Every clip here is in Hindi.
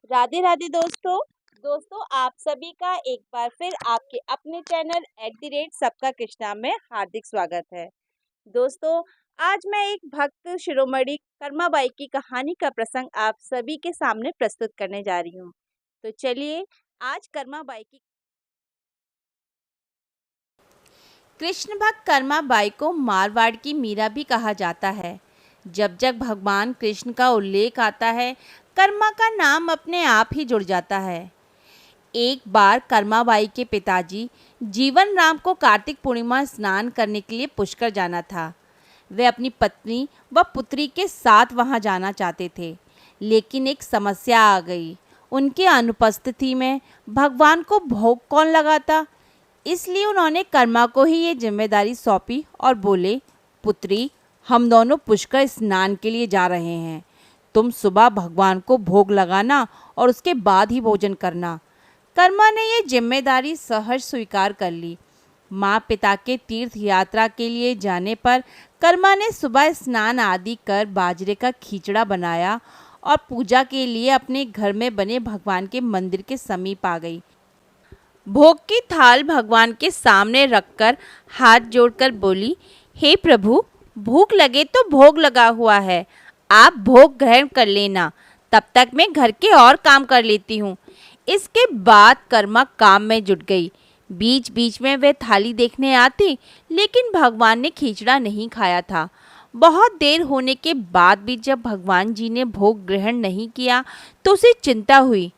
राधे राधे दोस्तों। आप सभी का एक बार फिर आपके अपने चैनल सबका कृष्णा में हार्दिक स्वागत है। दोस्तों, आज मैं एक भक्त शिरोमणि कर्माबाई की कहानी का प्रसंग आप सभी के सामने प्रस्तुत करने जा रही हूँ। तो चलिए, आज कर्माबाई की कृष्ण भक्त कर्माबाई को मारवाड़ की मीरा भी कहा जाता है। जब जब भगवान कृष्ण का उल्लेख आता है, कर्मा का नाम अपने आप ही जुड़ जाता है। एक बार कर्माबाई के पिताजी जीवन राम को कार्तिक पूर्णिमा स्नान करने के लिए पुष्कर जाना था। वे अपनी पत्नी व पुत्री के साथ वहां जाना चाहते थे, लेकिन एक समस्या आ गई। उनके अनुपस्थिति में भगवान को भोग कौन लगाता। इसलिए उन्होंने कर्मा को ही ये जिम्मेदारी सौंपी और बोले, पुत्री, हम दोनों पुष्कर स्नान के लिए जा रहे हैं। तुम सुबह भगवान को भोग लगाना और उसके बाद ही भोजन करना। कर्मा ने ये जिम्मेदारी सहर्ष स्वीकार कर ली। माँ पिता के तीर्थ यात्रा के लिए जाने पर कर्मा ने सुबह स्नान आदि कर बाजरे का खींचड़ा बनाया और पूजा के लिए अपने घर में बने भगवान के मंदिर के समीप आ गई। भोग की थाल भगवान के सामने रखकर हाथ जोड़कर बोली, हे प्रभु, भूख लगे तो भोग लगा हुआ है, आप भोग ग्रहण कर लेना, तब तक मैं घर के और काम कर लेती हूँ। इसके बाद कर्मा काम में जुट गई। बीच बीच में वह थाली देखने आती, लेकिन भगवान ने खींचड़ा नहीं खाया था। बहुत देर होने के बाद भी जब भगवान जी ने भोग ग्रहण नहीं किया तो उसे चिंता हुई।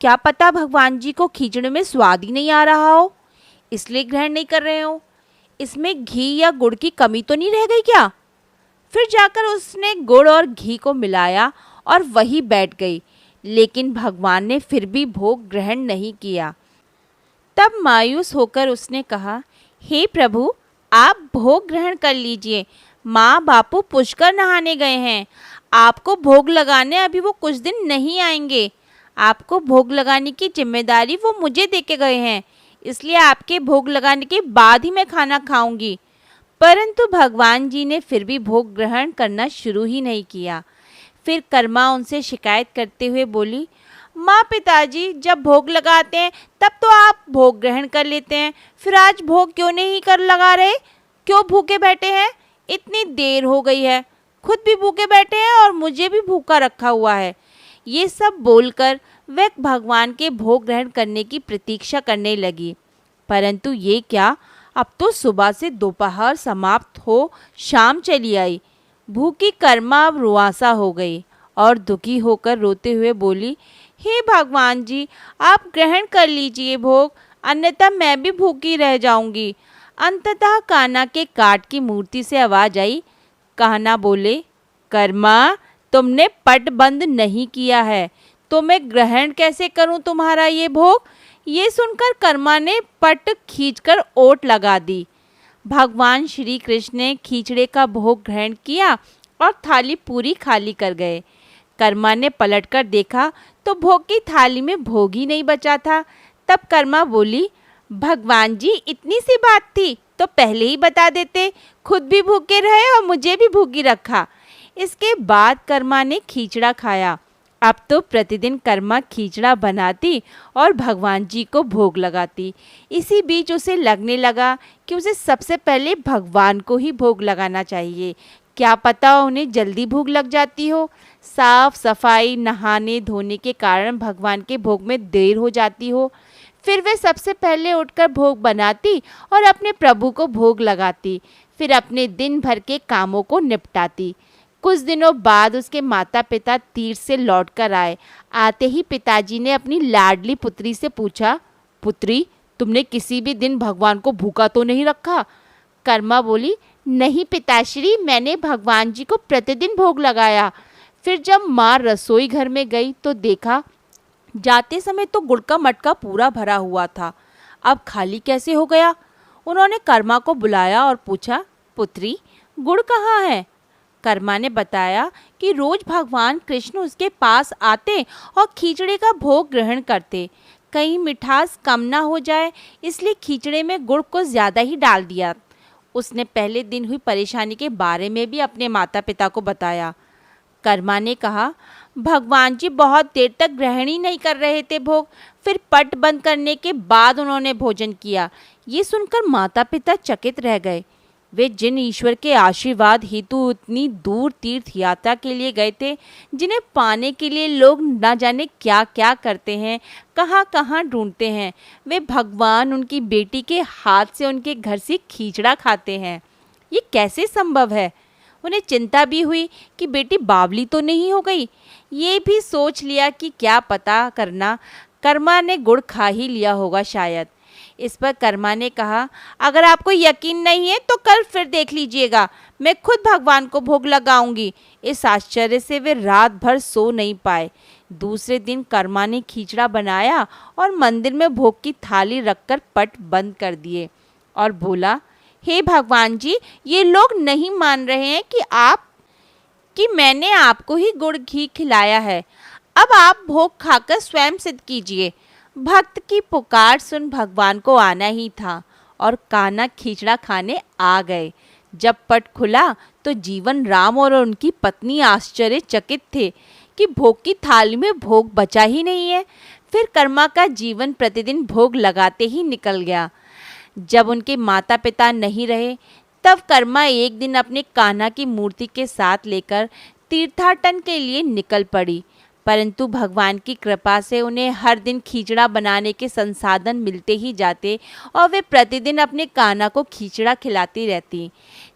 क्या पता भगवान जी को खींचड़े में स्वाद ही नहीं आ रहा हो, इसलिए ग्रहण नहीं कर रहे हो। इसमें घी या गुड़ की कमी तो नहीं रह गई क्या। फिर जाकर उसने गुड़ और घी को मिलाया और वही बैठ गई, लेकिन भगवान ने फिर भी भोग ग्रहण नहीं किया। तब मायूस होकर उसने कहा, हे प्रभु, आप भोग ग्रहण कर लीजिए, माँ बापू पुष्कर नहाने गए हैं, आपको भोग लगाने अभी वो कुछ दिन नहीं आएंगे। आपको भोग लगाने की जिम्मेदारी वो मुझे देके गए हैं, इसलिए आपके भोग लगाने के बाद ही मैं खाना खाऊंगी। परंतु भगवान जी ने फिर भी भोग ग्रहण करना शुरू ही नहीं किया। फिर कर्मा उनसे शिकायत करते हुए बोली, माँ पिताजी जब भोग लगाते हैं तब तो आप भोग ग्रहण कर लेते हैं, फिर आज भोग क्यों नहीं कर लगा रहे, क्यों भूखे बैठे हैं। इतनी देर हो गई है, खुद भी भूखे बैठे हैं और मुझे भी भूखा रखा हुआ है। ये सब बोलकर वह भगवान के भोग ग्रहण करने की प्रतीक्षा करने लगी। परंतु ये क्या, अब तो सुबह से दोपहर समाप्त हो शाम चली आई। भूखी कर्मा अब रुआंसा हो गई और दुखी होकर रोते हुए बोली, हे भगवान जी, आप ग्रहण कर लीजिए भोग, अन्यथा मैं भी भूखी रह जाऊंगी। अंततः कान्हा के काठ की मूर्ति से आवाज आई। कान्हा बोले, कर्मा, तुमने पट बंद नहीं किया है, तो मैं ग्रहण कैसे करूं तुम्हारा ये भोग। ये सुनकर कर्मा ने पट खींचकर ओट लगा दी। भगवान श्री कृष्ण ने खींचड़े का भोग ग्रहण किया और थाली पूरी खाली कर गए। कर्मा ने पलटकर देखा तो भोग की थाली में भोग ही नहीं बचा था। तब कर्मा बोली, भगवान जी, इतनी सी बात थी तो पहले ही बता देते, खुद भी भूखे रहे और मुझे भी भूखी रखा। इसके बाद कर्मा ने खींचड़ा खाया। अब तो प्रतिदिन कर्मा खींचड़ा बनाती और भगवान जी को भोग लगाती। इसी बीच उसे लगने लगा कि उसे सबसे पहले भगवान को ही भोग लगाना चाहिए, क्या पता उन्हें जल्दी भूख लग जाती हो। साफ सफाई नहाने धोने के कारण भगवान के भोग में देर हो जाती हो। फिर वे सबसे पहले उठकर भोग बनाती और अपने प्रभु को भोग लगाती, फिर अपने दिन भर के कामों को निपटाती। कुछ दिनों बाद उसके माता पिता तीर्थ से लौटकर आए। आते ही पिताजी ने अपनी लाडली पुत्री से पूछा, पुत्री, तुमने किसी भी दिन भगवान को भूखा तो नहीं रखा। कर्मा बोली, नहीं पिताश्री, मैंने भगवान जी को प्रतिदिन भोग लगाया। फिर जब माँ रसोई घर में गई तो देखा जाते समय तो गुड़ का मटका पूरा भरा हुआ था, अब खाली कैसे हो गया। उन्होंने कर्मा को बुलाया और पूछा, पुत्री, गुड़ कहाँ है। कर्मा ने बताया कि रोज भगवान कृष्ण उसके पास आते और खींचड़े का भोग ग्रहण करते। कहीं मिठास कम ना हो जाए, इसलिए खींचड़े में गुड़ को ज़्यादा ही डाल दिया। उसने पहले दिन हुई परेशानी के बारे में भी अपने माता पिता को बताया। कर्मा ने कहा, भगवान जी बहुत देर तक ग्रहण ही नहीं कर रहे थे भोग। फिर पट बंद करने के बाद उन्होंने भोजन किया। ये सुनकर माता पिता चकित रह गए। वे जिन ईश्वर के आशीर्वाद हेतु इतनी दूर तीर्थ यात्रा के लिए गए थे, जिन्हें पाने के लिए लोग न जाने क्या क्या करते हैं, कहाँ कहाँ ढूंढते हैं, वे भगवान उनकी बेटी के हाथ से उनके घर से खींचड़ा खाते हैं। ये कैसे संभव है? उन्हें चिंता भी हुई कि बेटी बावली तो नहीं हो गई। ये भी सोच लिया कि क्या पता करना, कर्मा ने गुड़ खा ही लिया होगा शायद। इस पर कर्मा ने कहा, अगर आपको यकीन नहीं है तो कल फिर देख लीजिएगा, मैं खुद भगवान को भोग लगाऊंगी। इस आश्चर्य से वे रात भर सो नहीं पाए। दूसरे दिन कर्मा ने खींचड़ा बनाया और मंदिर में भोग की थाली रखकर पट बंद कर दिए और बोला, हे भगवान जी, ये लोग नहीं मान रहे हैं कि मैंने आपको ही गुड़ घी खिलाया है। अब आप भोग खाकर स्वयं सिद्ध कीजिए। भक्त की पुकार सुन भगवान को आना ही था और कान्हा खींचड़ा खाने आ गए। जब पट खुला तो जीवन राम और उनकी पत्नी आश्चर्यचकित थे कि भोग की थाली में भोग बचा ही नहीं है। फिर कर्मा का जीवन प्रतिदिन भोग लगाते ही निकल गया। जब उनके माता पिता नहीं रहे तब कर्मा एक दिन अपने कान्हा की मूर्ति के साथ लेकर तीर्थाटन के लिए निकल पड़ी। परंतु भगवान की कृपा से उन्हें हर दिन खींचड़ा बनाने के संसाधन मिलते ही जाते और वे प्रतिदिन अपने कान्हा को खींचड़ा खिलाती रहती।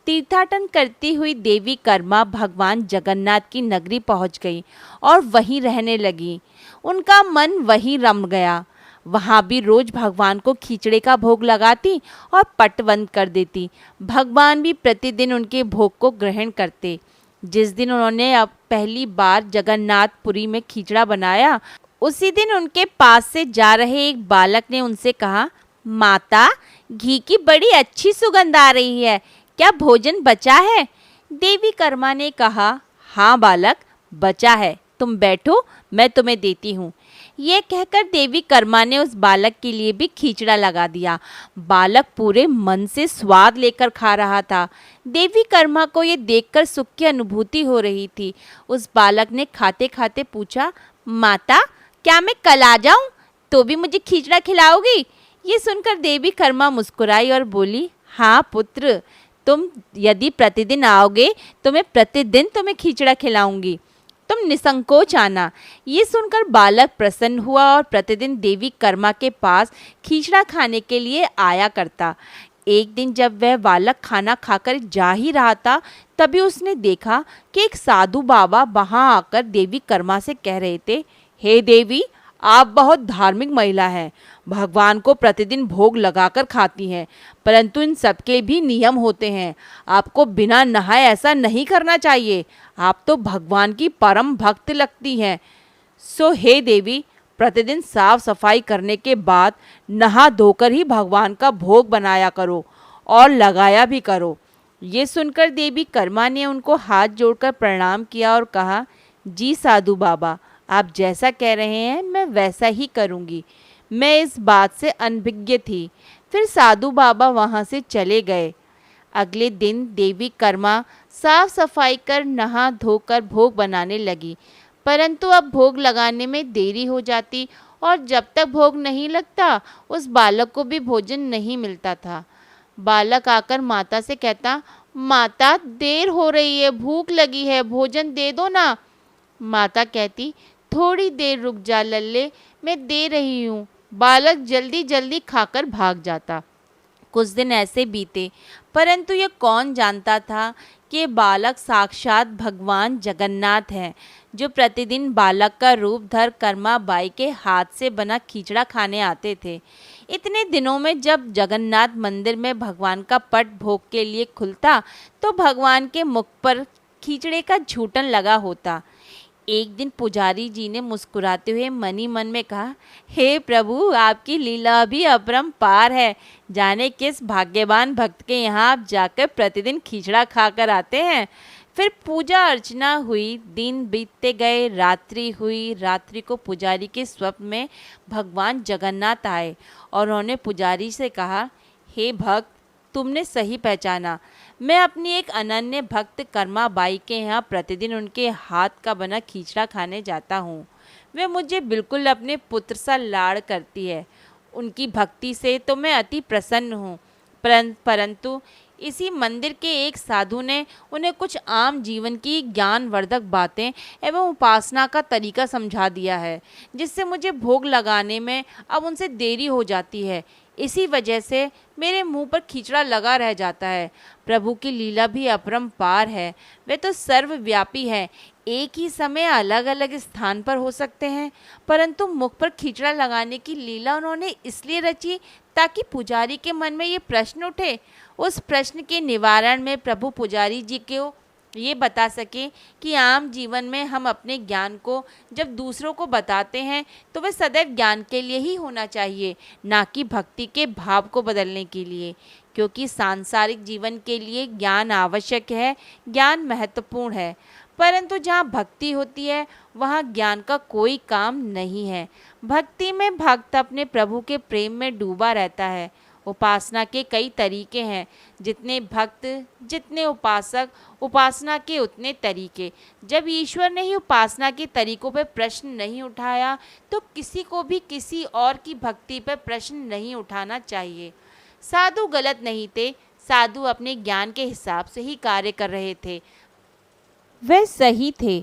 तीर्थाटन करती हुई देवी कर्मा भगवान जगन्नाथ की नगरी पहुंच गई और वहीं रहने लगी। उनका मन वहीं रम गया। वहाँ भी रोज भगवान को खींचड़े का भोग लगाती और पट बंद कर देती। भगवान भी प्रतिदिन उनके भोग को ग्रहण करते। जिस दिन उन्होंने अब पहली बार जगन्नाथपुरी में खींचड़ा बनाया, उसी दिन उनके पास से जा रहे एक बालक ने उनसे कहा, माता, घी की बड़ी अच्छी सुगंध आ रही है, क्या भोजन बचा है? देवी कर्मा ने कहा, हाँ बालक, बचा है, तुम बैठो, मैं तुम्हें देती हूँ। ये कहकर देवी कर्मा ने उस बालक के लिए भी खींचड़ा लगा दिया। बालक पूरे मन से स्वाद लेकर खा रहा था। देवी कर्मा को ये देखकर सुख की अनुभूति हो रही थी। उस बालक ने खाते खाते पूछा, माता, क्या मैं कल आ जाऊं तो भी मुझे खींचड़ा खिलाओगी? ये सुनकर देवी कर्मा मुस्कुराई और बोली, हाँ पुत्र, तुम यदि प्रतिदिन आओगे तो मैं प्रतिदिन तुम्हें खींचड़ा खिलाऊंगी, तुम निसंकोच आना। ये सुनकर बालक प्रसन्न हुआ और प्रतिदिन देवी कर्मा के पास खींचड़ा खाने के लिए आया करता। एक दिन जब वह बालक खाना खाकर जा ही रहा था, तभी उसने देखा कि एक साधु बाबा वहां आकर देवी कर्मा से कह रहे थे, हे देवी, आप बहुत धार्मिक महिला हैं, भगवान को प्रतिदिन भोग लगाकर खाती हैं, परंतु इन सबके भी नियम होते हैं। आपको बिना नहाए ऐसा नहीं करना चाहिए। आप तो भगवान की परम भक्त लगती हैं। सो हे देवी, प्रतिदिन साफ सफाई करने के बाद नहा धोकर ही भगवान का भोग बनाया करो और लगाया भी करो। ये सुनकर देवी कर्मा ने उनको हाथ जोड़कर प्रणाम किया और कहा, जी साधु बाबा, आप जैसा कह रहे हैं मैं वैसा ही करूँगी। मैं इस बात से अनभिज्ञ थी। फिर साधु बाबा वहाँ से चले गए। अगले दिन देवी कर्मा साफ सफाई कर नहा धोकर भोग बनाने लगी, परंतु अब भोग लगाने में देरी हो जाती और जब तक भोग नहीं लगता उस बालक को भी भोजन नहीं मिलता था। बालक आकर माता से कहता, माता, देर हो रही है, भूख लगी है, भोजन दे दो ना। माता कहती, थोड़ी देर रुक जा लल्ले, मैं दे रही हूँ। बालक जल्दी जल्दी खाकर भाग जाता। कुछ दिन ऐसे बीते, परंतु ये कौन जानता था कि बालक साक्षात भगवान जगन्नाथ हैं, जो प्रतिदिन बालक का रूप धर कर्मा बाई के हाथ से बना खींचड़ा खाने आते थे। इतने दिनों में जब जगन्नाथ मंदिर में भगवान का पट भोग के लिए खुलता तो भगवान के मुख पर खींचड़े का झूठन लगा होता। एक दिन पुजारी जी ने मुस्कुराते हुए मन ही मन में कहा, हे प्रभु, आपकी लीला भी अपरंपार है। जाने किस भाग्यवान भक्त के यहाँ आप जाकर प्रतिदिन खींचड़ा खाकर आते हैं। फिर पूजा अर्चना हुई, दिन बीतते गए, रात्रि हुई। रात्रि को पुजारी के स्वप्न में भगवान जगन्नाथ आए और उन्होंने पुजारी से कहा, हे भक्त, तुमने सही पहचाना, मैं अपनी एक अनन्य भक्त कर्मा बाई के यहाँ प्रतिदिन उनके हाथ का बना खिचड़ा खाने जाता हूँ। वे मुझे बिल्कुल अपने पुत्र सा लाड़ करती है। उनकी भक्ति से तो मैं अति प्रसन्न हूँ, परंतु इसी मंदिर के एक साधु ने उन्हें कुछ आम जीवन की ज्ञानवर्धक बातें एवं उपासना का तरीका समझा दिया है, जिससे मुझे भोग लगाने में अब उनसे देरी हो जाती है। इसी वजह से मेरे मुंह पर खिचड़ा लगा रह जाता है। प्रभु की लीला भी अपरंपार है। वे तो सर्वव्यापी है। एक ही समय अलग अलग स्थान पर हो सकते हैं, परंतु मुख पर खिचड़ा लगाने की लीला उन्होंने इसलिए रची ताकि पुजारी के मन में ये प्रश्न उठे। उस प्रश्न के निवारण में प्रभु पुजारी जी को ये बता सके कि आम जीवन में हम अपने ज्ञान को जब दूसरों को बताते हैं तो वह सदैव ज्ञान के लिए ही होना चाहिए, ना कि भक्ति के भाव को बदलने के लिए। क्योंकि सांसारिक जीवन के लिए ज्ञान आवश्यक है, ज्ञान महत्वपूर्ण है, परंतु जहाँ भक्ति होती है वहाँ ज्ञान का कोई काम नहीं है। भक्ति में भक्त अपने प्रभु के प्रेम में डूबा रहता है। उपासना के कई तरीके हैं। जितने भक्त जितने उपासक, उपासना के उतने तरीके। जब ईश्वर ने ही उपासना के तरीकों पर प्रश्न नहीं उठाया तो किसी को भी किसी और की भक्ति पर प्रश्न नहीं उठाना चाहिए। साधु गलत नहीं थे। साधु अपने ज्ञान के हिसाब से ही कार्य कर रहे थे। वे सही थे,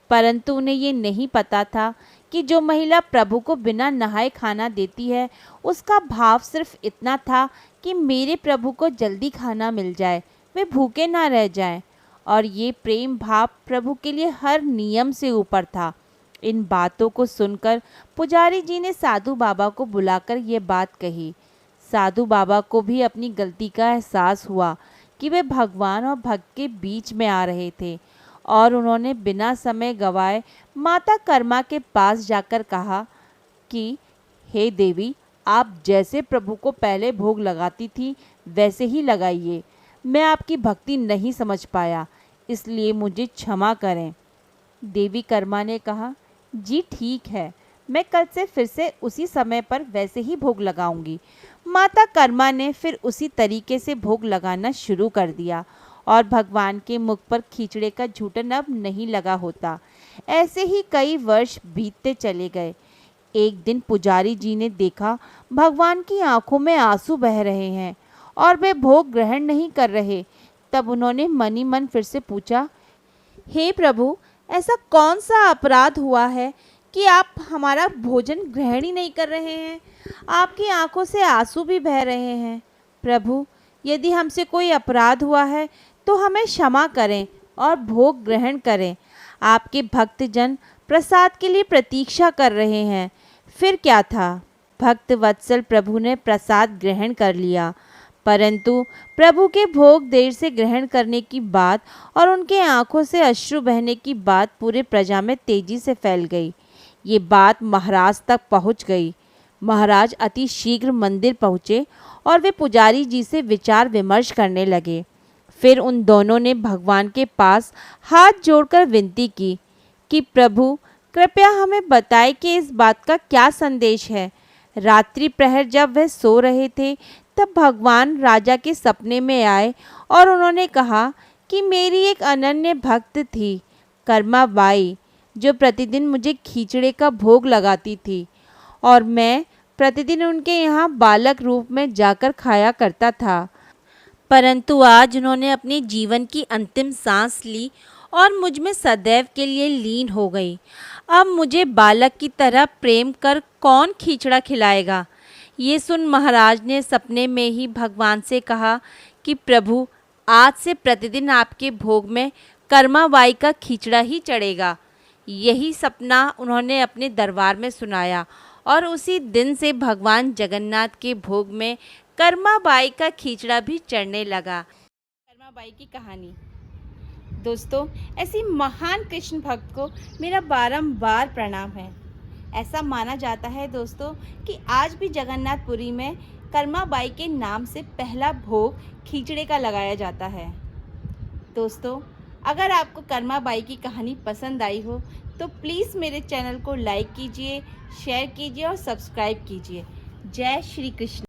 परंतु उन्हें ये नहीं पता था कि जो महिला प्रभु को बिना नहाए खाना देती है, उसका भाव सिर्फ इतना था कि मेरे प्रभु को जल्दी खाना मिल जाए, वे भूखे ना रह जाएं। और ये प्रेम भाव प्रभु के लिए हर नियम से ऊपर था। इन बातों को सुनकर पुजारी जी ने साधु बाबा को बुलाकर ये बात कही। साधु बाबा को भी अपनी गलती का एहसास हुआ कि वे भगवान और भक्त के बीच में आ रहे थे, और उन्होंने बिना समय गवाए माता कर्मा के पास जाकर कहा कि हे देवी, आप जैसे प्रभु को पहले भोग लगाती थी वैसे ही लगाइए। मैं आपकी भक्ति नहीं समझ पाया, इसलिए मुझे क्षमा करें। देवी कर्मा ने कहा, जी ठीक है, मैं कल से फिर से उसी समय पर वैसे ही भोग लगाऊंगी। माता कर्मा ने फिर उसी तरीके से भोग लगाना शुरू कर दिया और भगवान के मुख पर खिचड़े का झूठन अब नहीं लगा होता। ऐसे ही कई वर्ष बीतते चले गए। एक दिन पुजारी जी ने देखा भगवान की आंखों में आंसू बह रहे हैं और वे भोग ग्रहण नहीं कर रहे। तब उन्होंने मन ही मन फिर से पूछा, हे प्रभु, ऐसा कौन सा अपराध हुआ है कि आप हमारा भोजन ग्रहण ही नहीं कर रहे हैं? आपकी आंखों से आंसू भी बह रहे हैं। प्रभु, यदि हमसे कोई अपराध हुआ है तो हमें क्षमा करें और भोग ग्रहण करें। आपके भक्तजन प्रसाद के लिए प्रतीक्षा कर रहे हैं। फिर क्या था, भक्त वत्सल प्रभु ने प्रसाद ग्रहण कर लिया, परंतु प्रभु के भोग देर से ग्रहण करने की बात और उनके आंखों से अश्रु बहने की बात पूरे प्रजा में तेजी से फैल गई। ये बात महाराज तक पहुंच गई। महाराज अति शीघ्र मंदिर पहुँचे और वे पुजारी जी से विचार विमर्श करने लगे। फिर उन दोनों ने भगवान के पास हाथ जोड़कर विनती की कि प्रभु, कृपया हमें बताएं कि इस बात का क्या संदेश है। रात्रि प्रहर जब वह सो रहे थे तब भगवान राजा के सपने में आए और उन्होंने कहा कि मेरी एक अनन्य भक्त थी, कर्मा बाई, जो प्रतिदिन मुझे खिचड़े का भोग लगाती थी और मैं प्रतिदिन उनके यहाँ बालक रूप में जाकर खाया करता था। परंतु आज उन्होंने अपने जीवन की अंतिम सांस ली और मुझ में सदैव के लिए लीन हो गई। अब मुझे बालक की तरह प्रेम कर कौन खिचड़ा खिलाएगा? ये सुन महाराज ने सपने में ही भगवान से कहा कि प्रभु, आज से प्रतिदिन आपके भोग में कर्माबाई का खिचड़ा ही चढ़ेगा। यही सपना उन्होंने अपने दरबार में सुनाया और उसी दिन से भगवान जगन्नाथ के भोग में कर्माबाई का खिचड़ा भी चढ़ने लगा। कर्माबाई की कहानी। दोस्तों, ऐसी महान कृष्ण भक्त को मेरा बारंबार प्रणाम है। ऐसा माना जाता है दोस्तों कि आज भी जगन्नाथपुरी में कर्माबाई के नाम से पहला भोग खिचड़े का लगाया जाता है। दोस्तों, अगर आपको कर्माबाई की कहानी पसंद आई हो तो प्लीज़ मेरे चैनल को लाइक कीजिए, शेयर कीजिए और सब्सक्राइब कीजिए। जय श्री कृष्ण।